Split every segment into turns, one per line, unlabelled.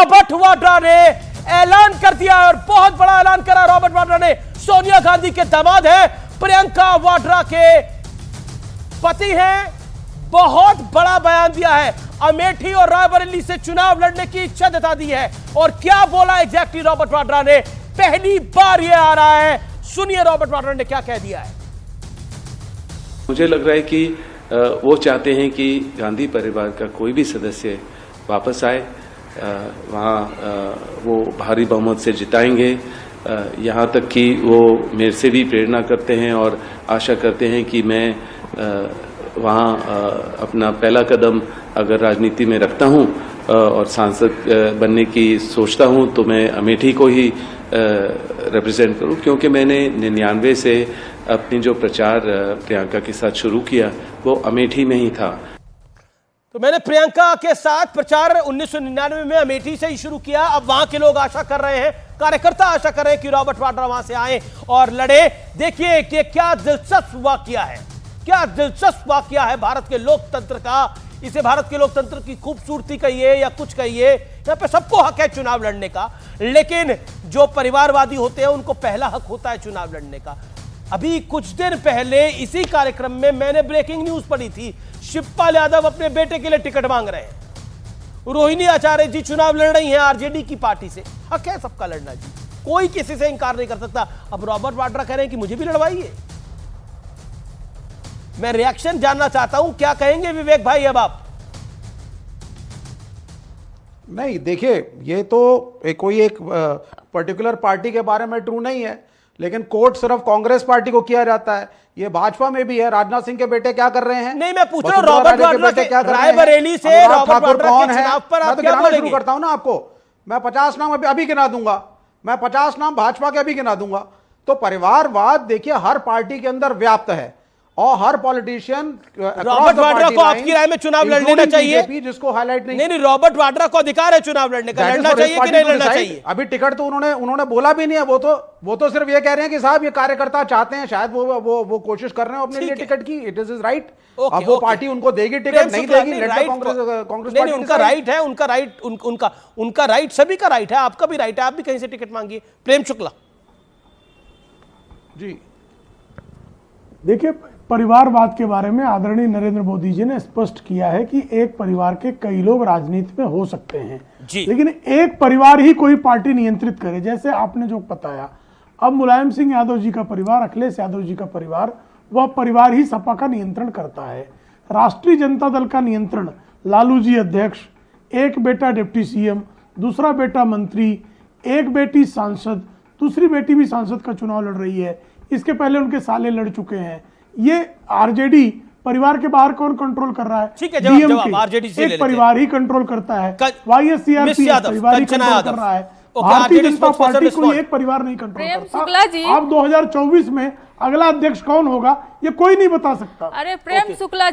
Robert Vadra ने ऐलान कर दिया और बहुत बड़ा ऐलान करा रॉबर्ट वाड्रा ने। सोनिया गांधी के दामाद है, प्रियंका वाड्रा के पति हैं, बहुत बड़ा बयान दिया है। अमेठी और रायबरेली से चुनाव लड़ने की इच्छा जता दी है। और क्या बोला एग्जैक्टली रॉबर्ट वाड्रा ने, पहली बार यह आ रहा है, सुनिए रॉबर्ट वाड्रा ने क्या कह दिया है।
मुझे लग रहा है कि वो चाहते हैं कि गांधी परिवार का कोई भी सदस्य वापस आए, वहाँ वो भारी बहुमत से जिताएंगे। यहाँ तक कि वो मेरे से भी प्रेरणा करते हैं और आशा करते हैं कि मैं वहाँ अपना पहला कदम अगर राजनीति में रखता हूँ और सांसद बनने की सोचता हूँ तो मैं अमेठी को ही रिप्रेजेंट करूँ, क्योंकि मैंने 99 से अपनी जो प्रचार प्रियंका के साथ शुरू किया वो अमेठी में ही था।
तो मैंने प्रियंका के साथ प्रचार 1999 में अमेठी से ही शुरू किया। अब वहां के लोग आशा कर रहे हैं, कार्यकर्ता आशा कर रहे हैं कि रॉबर्ट वाड्रा वहां से आए और लड़े। देखिए कि क्या दिलचस्प वाकया है, क्या दिलचस्प वाकया है भारत के लोकतंत्र का। इसे भारत के लोकतंत्र की खूबसूरती कहिए या कुछ कहिए, यहां पे सबको हक है चुनाव लड़ने का, लेकिन जो परिवारवादी होते हैं उनको पहला हक होता है चुनाव लड़ने का। अभी कुछ देर पहले इसी कार्यक्रम में मैंने ब्रेकिंग न्यूज पढ़ी थी, शिवपाल यादव अपने बेटे के लिए टिकट मांग रहे हैं। रोहिणी आचार्य जी चुनाव लड़ रही हैं आरजेडी की पार्टी से, हक है सबका लड़ना जी, कोई किसी से इंकार नहीं कर सकता। अब रॉबर्ट वाड्रा कह रहे हैं कि मुझे भी लड़वाइए। मैं रिएक्शन जानना चाहता हूं, क्या कहेंगे विवेक भाई अब आप?
नहीं, देखिए ये तो कोई एक पर्टिकुलर पार्टी के बारे में ट्रू नहीं है, लेकिन कोर्ट सिर्फ कांग्रेस पार्टी को किया जाता है। ये भाजपा में भी है। राजनाथ सिंह के बेटे क्या कर रहे हैं?
नहीं, मैं पूछ रहा हूं रॉबर्ट वाड्रा के रायबरेली से रॉबर्ट वाड्रा के चुनाव पर आप क्या बोलेंगे?
शुरू करता हूं ना आपको, मैं 50 नाम अभी गिना दूंगा, मैं 50 नाम भाजपा के अभी गिना दूंगा। तो परिवारवाद देखिए हर पार्टी के अंदर व्याप्त है और हर पॉलिटिशियन
रॉबर्ट वाड्रा को आपकी राय में चुनाव लड़ना चाहिए,
जिसको हाईलाइट
नहीं, रॉबर्ट वाड्रा को अधिकार है चुनाव लड़ने का, लड़ना चाहिए कि नहीं लड़ना चाहिए?
अभी टिकट तो उन्होंने बोला भी नहीं है। वो तो सिर्फ ये कह रहे हैं कि साहब ये कार्यकर्ता चाहते हैं, शायद वो कोशिश कर रहे हैं अपने लिए टिकट की। It is right. अब वो पार्टी उनको देगी टिकट, नहीं देगी, कांग्रेस
नहीं, उनका राइट है, उनका राइट, सभी का राइट है, आपका भी राइट है, आप भी कहीं से टिकट मांगिए। प्रेम शुक्ला
जी,
देखिए परिवारवाद के बारे में आदरणीय नरेंद्र मोदी जी ने स्पष्ट किया है कि एक परिवार के कई लोग राजनीति में हो सकते हैं
जी,
लेकिन एक परिवार ही कोई पार्टी नियंत्रित करे। जैसे आपने जो बताया, अब मुलायम सिंह यादव जी का परिवार, अखिलेश यादव जी का परिवार, वह परिवार ही सपा का नियंत्रण करता है। राष्ट्रीय जनता दल का नियंत्रण लालू जी अध्यक्ष, एक बेटा डिप्टी सीएम, दूसरा बेटा मंत्री, एक बेटी सांसद, दूसरी बेटी भी सांसद का चुनाव लड़ रही है। इसके पहले उनके साले लड़ चुके हैं। ये आरजेडी परिवार के बाहर कौन कंट्रोल कर रहा है?
ठीक है, जवाब आरजेडी से
एक परिवार ही कंट्रोल करता है। वाईएससीआरपी परिवार ही कंट्रोल कर रहा है। भारतीय जनता पार्टी कोई एक परिवार नहीं कंट्रोल करता। अब 2024 में अगला अध्यक्ष कौन होगा ये कोई नहीं बता सकता।
अरे प्रेम शुक्ला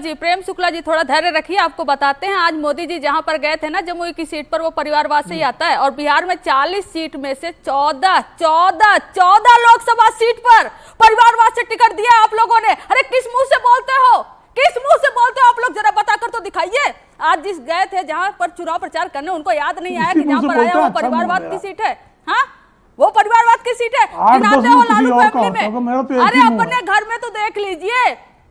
जी थोड़ा धैर्य रखिए, आपको बताते हैं। आज मोदी जी जहां पर गए थे ना, जमुई की सीट पर, वो परिवारवाद से ही आता है। और बिहार में 40 सीट में से 14 लोकसभा सीट पर परिवारवाद से टिकट दिया आप लोगों ने। अरे किस मुंह से बोलते हो, किस मुंह से बोलते हो आप लोग? जरा बताकर तो दिखाइए। आज जिस गए थे जहां पर चुनाव प्रचार करने, उनको याद नहीं आया कि जहां पर आया वो परिवारवाद की सीट है। हाँ, वो परिवारवाद की सीट है। गिनाते हो लालू फैमिली में। अरे अपने घर में तो देख लीजिए,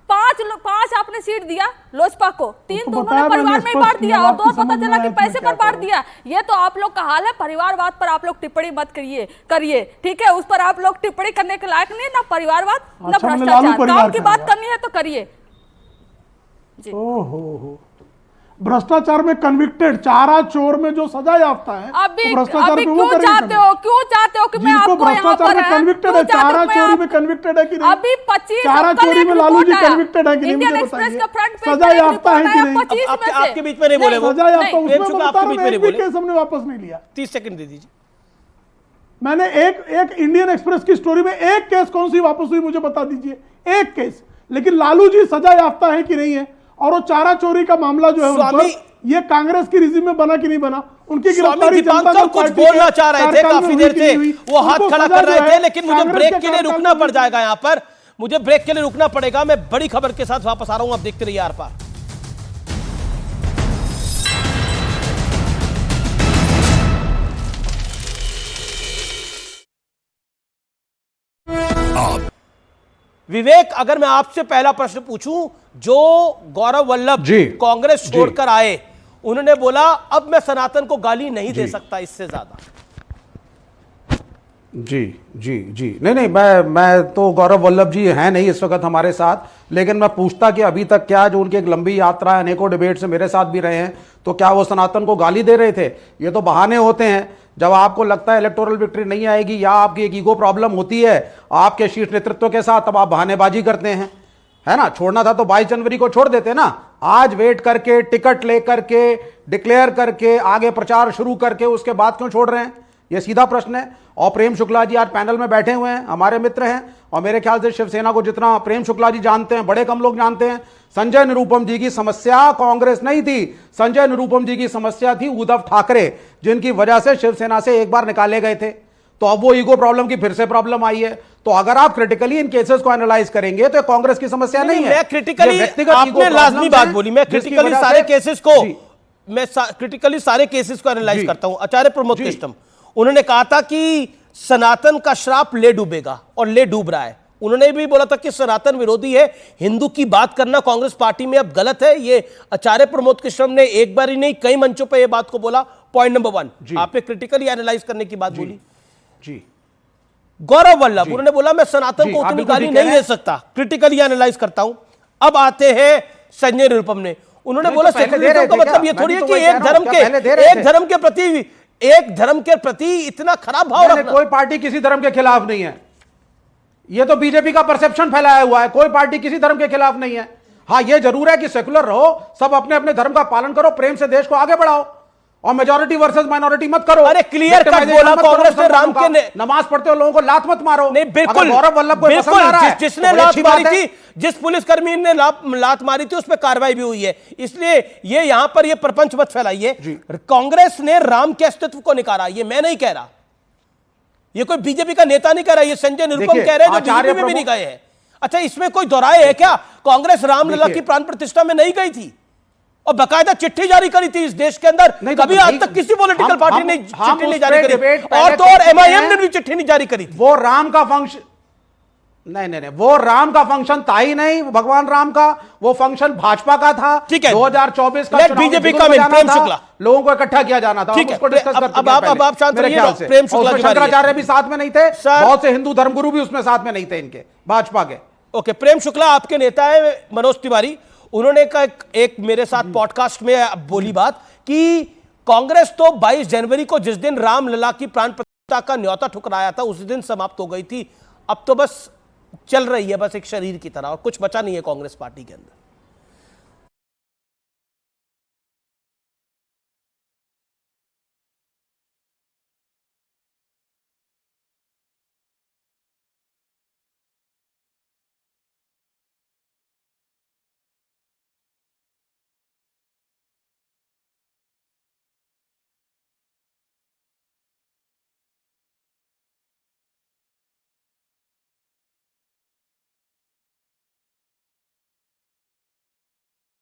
5 आपने सीट दिया लोजपा को, 3 तो उन्होंने परिवार में ही बांट दिया और 2 पता चला कि पैसे पर बांट दिया। ये तो आप लोग का हाल है। परिवारवाद पर आप लोग टिप्पणी मत करिए, ठीक है? उस पर आप लोग टिप्पणी करने के लायक नहीं, ना परिवारवाद ना भ्रष्टाचार। काम की बात करनी है तो करिए।
ओहो, भ्रष्टाचार में कन्विक्टेड, चारा चोर में जो सजा याफ्ता है,
अभी क्यों चाहते हो कि मैं आपको यहाँ पर
कन्विक्टेड है? चारा चोरी में कन्विक्टेड है कि नहीं?
अभी 25
चारा चोरी में लालू जी कन्विक्टेड है कि नहीं?
इंडियन एक्सप्रेस का फ्रंट पेज
सजा याफ्ता है कि नहीं?
आपके बीच में नहीं बोले,
सजा याफ्ता उसमें बता रहा हूं, एक भी केस हमने वापस नहीं लिया।
30 सेकंड दे दीजिए।
मैंने एक इंडियन एक्सप्रेस की स्टोरी में एक केस कौन सी वापस हुई मुझे बता दीजिए, एक केस। लेकिन लालू जी सजा याफ्ता है कि नहीं है? और वो चारा चोरी का मामला जो है ये कांग्रेस की रिजीम में बना कि नहीं बना? उनकी गिरफ्तारी जनता दल
कुछ बोलना चाह रहे थे, काफी देर से वो हाथ खड़ा कर रहे थे, लेकिन मुझे ब्रेक के लिए रुकना पड़ जाएगा। यहाँ पर मुझे ब्रेक के लिए रुकना पड़ेगा। मैं बड़ी खबर के साथ वापस आ रहा हूं, आप देखते रहिए आर पार। विवेक, अगर मैं आपसे पहला प्रश्न पूछूं, जो गौरव वल्लभ
जी,
कांग्रेस
जी।
छोड़कर आए, उन्होंने बोला अब मैं सनातन को गाली नहीं दे सकता इससे ज्यादा।
जी जी जी, नहीं, मैं तो गौरव वल्लभ जी हैं नहीं इस वक्त हमारे साथ, लेकिन मैं पूछता कि अभी तक क्या जो उनकी एक लंबी यात्रा है, अनेकों डिबेट से मेरे साथ भी रहे हैं, तो क्या वो सनातन को गाली दे रहे थे? ये तो बहाने होते हैं। जब आपको लगता है इलेक्टोरल विक्ट्री नहीं आएगी या आपकी एक ईगो प्रॉब्लम होती है आपके शीर्ष नेतृत्व के साथ, तब आप बहानेबाजी करते हैं, है ना। छोड़ना था तो 22 जनवरी को छोड़ देते ना। आज वेट करके, टिकट लेकर के, डिक्लेयर करके, आगे प्रचार शुरू करके उसके बाद क्यों छोड़ रहे हैं? ये सीधा प्रश्न है। और प्रेम शुक्ला जी आज पैनल में बैठे हुए हैं, हमारे मित्र हैं, और मेरे ख्याल से शिवसेना को जितना प्रेम शुक्ला जी जानते हैं, बड़े कम लोग जानते हैं। संजय निरुपम जी की समस्या कांग्रेस नहीं थी, संजय निरुपम जी की समस्या थी उद्धव ठाकरे, जिनकी वजह से शिवसेना से एक बार निकाले गए थे। तो अब वो ईगो प्रॉब्लम की फिर से प्रॉब्लम आई है। तो अगर आप क्रिटिकली इन केसेस को एनालाइज करेंगे तो कांग्रेस की समस्या नहीं है।
मैं क्रिटिकली,
व्यक्तिगत
आपने लाजमी बात बोली, मैं क्रिटिकली सारे केसेस को, मैं क्रिटिकली सारे केसेस को एनालाइज करता हूं। आचार्य प्रमोद कृष्णम, उन्होंने कहा था कि सनातन का श्राप ले डूबेगा, और ले डूब रहा है। उन्होंने भी बोला था कि सनातन विरोधी है, हिंदू की बात करना कांग्रेस पार्टी में अब गलत है। ये आचार्य प्रमोद कृष्णम ने एक बार ही नहीं, कई मंचों पर यह बात को बोला। पॉइंट नंबर 1, आपने क्रिटिकली एनालाइज करने की बात बोली।
जी,
गौरव वल्लभ, उन्होंने बोला मैं सनातन को उतनी गाली नहीं दे सकता, क्रिटिकली एनालाइज करता हूं। अब आते हैं संजय निरुपम ने, उन्होंने बोला सेकुलरिज्म का मतलब ये थोड़ी है कि एक धर्म के प्रति इतना खराब भाव रखना।
कोई पार्टी किसी धर्म के खिलाफ नहीं है। ये तो बीजेपी का परसेप्शन फैलाया हुआ है, कोई पार्टी किसी धर्म के खिलाफ नहीं है। हाँ, ये जरूर है कि सेकुलर रहो, सब अपने अपने धर्म का पालन करो, प्रेम से देश को आगे बढ़ाओ, और मेजॉरिटी वर्सेस माइनॉरिटी मत करो।
अरे क्लियर कट बोला कांग्रेस ने, राम के
नमाज पढ़ते हो लोगों को लात मत मारो।
नहीं, बिल्कुल
गौरव वल्लभ को पसंद आ रहा है,
जिसने लात मारी थी, जिस पुलिसकर्मी ने लात मारी थी, उस पर कार्रवाई भी हुई है। इसलिए ये यहां पर ये प्रपंच मत फैलाइए। कांग्रेस ने राम के अस्तित्व को निकाला, ये मैं नहीं कह रहा, ये कोई बीजेपी का नेता नहीं कह रहा, ये संजय निरुपम कह रहे हैं, जो बीजेपी में भी नहीं गए हैं। अच्छा, इसमें कोई दोहराए है क्या? कांग्रेस रामलला की प्राण प्रतिष्ठा में नहीं गई थी, और बकायदा चिट्ठी जारी करी थी इस देश के अंदर। कभी आज तक किसी पॉलिटिकल पार्टी ने चिट्ठी नहीं जारी करी, और तो और एमआईएम ने भी चिट्ठी नहीं जारी करी थी।
वो राम का फंक्शन नहीं, वो राम का फंक्शन था ही नहीं, भगवान राम का वो फंक्शन भाजपा का था।
ठीक है,
2024 का
बीजेपी का प्रेम शुक्ला,
लोगों को इकट्ठा किया जाना था,
ठीक है।
उसको डिस्कस करते
अब आप शांत रहिए, प्रेम शुक्ला जी,
शंकराचार्य भी साथ में नहीं थे, बहुत से हिंदू धर्मगुरु भी उसमें साथ में नहीं थे इनके, भाजपा के।
ओके, प्रेम शुक्ला आपके नेता है मनोज तिवारी, उन्होंने एक मेरे साथ पॉडकास्ट में बोली बात कि कांग्रेस तो 22 जनवरी को जिस दिन रामलला की प्राण प्रतिष्ठा का न्योता ठुकराया था उस दिन समाप्त हो गई थी, अब तो बस चल रही है, बस एक शरीर की तरह, और कुछ बचा नहीं है कांग्रेस पार्टी के अंदर।